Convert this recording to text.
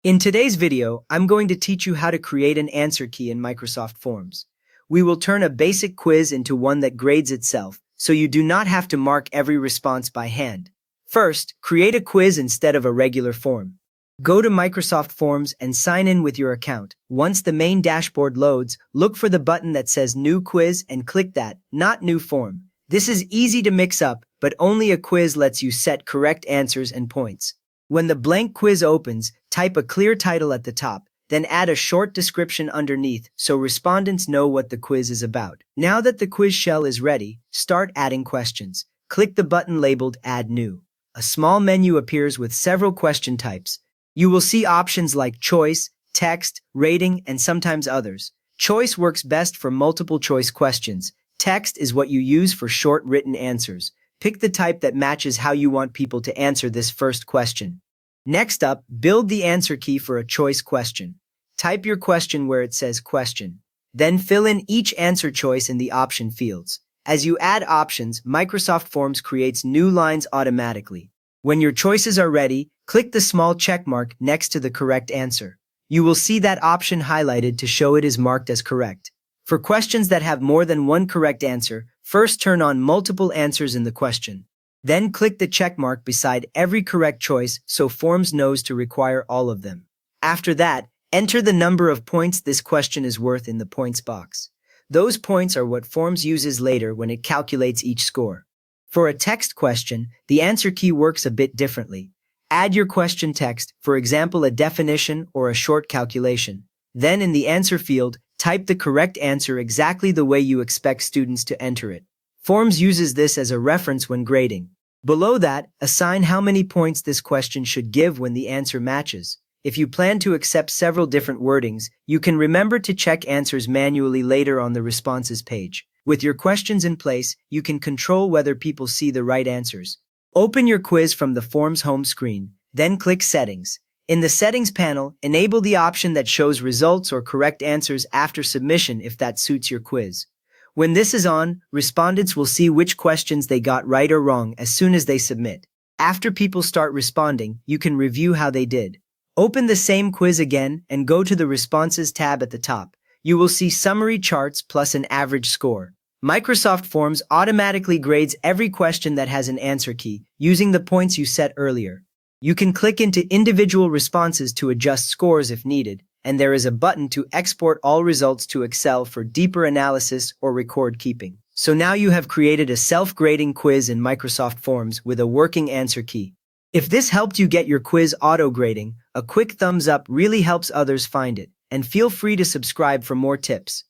In today's video, I'm going to teach you how to create an answer key in Microsoft Forms. We will turn a basic quiz into one that grades itself, so you do not have to mark every response by hand. First, create a quiz instead of a regular form. Go to Microsoft Forms and sign in with your account. Once the main dashboard loads, look for the button that says New Quiz and click that, not New Form. This is easy to mix up, but only a quiz lets you set correct answers and points. When the blank quiz opens, type a clear title at the top, then add a short description underneath so respondents know what the quiz is about. Now that the quiz shell is ready, start adding questions. Click the button labeled Add New. A small menu appears with several question types. You will see options like choice, text, rating, and sometimes others. Choice works best for multiple choice questions. Text is what you use for short written answers. Pick the type that matches how you want people to answer this first question. Next up, build the answer key for a choice question. Type your question where it says question. Then fill in each answer choice in the option fields. As you add options, Microsoft Forms creates new lines automatically. When your choices are ready, click the small check mark next to the correct answer. You will see that option highlighted to show it is marked as correct. For questions that have more than one correct answer, first turn on multiple answers in the question. Then click the check mark beside every correct choice so Forms knows to require all of them. After that, enter the number of points this question is worth in the points box. Those points are what Forms uses later when it calculates each score. For a text question, the answer key works a bit differently. Add your question text, for example a definition or a short calculation. Then in the answer field, type the correct answer exactly the way you expect students to enter it. Forms uses this as a reference when grading. Below that, assign how many points this question should give when the answer matches. If you plan to accept several different wordings, you can remember to check answers manually later on the responses page. With your questions in place, you can control whether people see the right answers. Open your quiz from the Forms home screen, then click Settings. In the Settings panel, enable the option that shows results or correct answers after submission if that suits your quiz. When this is on, respondents will see which questions they got right or wrong as soon as they submit. After people start responding, you can review how they did. Open the same quiz again and go to the Responses tab at the top. You will see summary charts plus an average score. Microsoft Forms automatically grades every question that has an answer key, using the points you set earlier. You can click into individual responses to adjust scores if needed, and there is a button to export all results to Excel for deeper analysis or record keeping. So now you have created a self-grading quiz in Microsoft Forms with a working answer key. If this helped you get your quiz auto-grading, a quick thumbs up really helps others find it, and feel free to subscribe for more tips.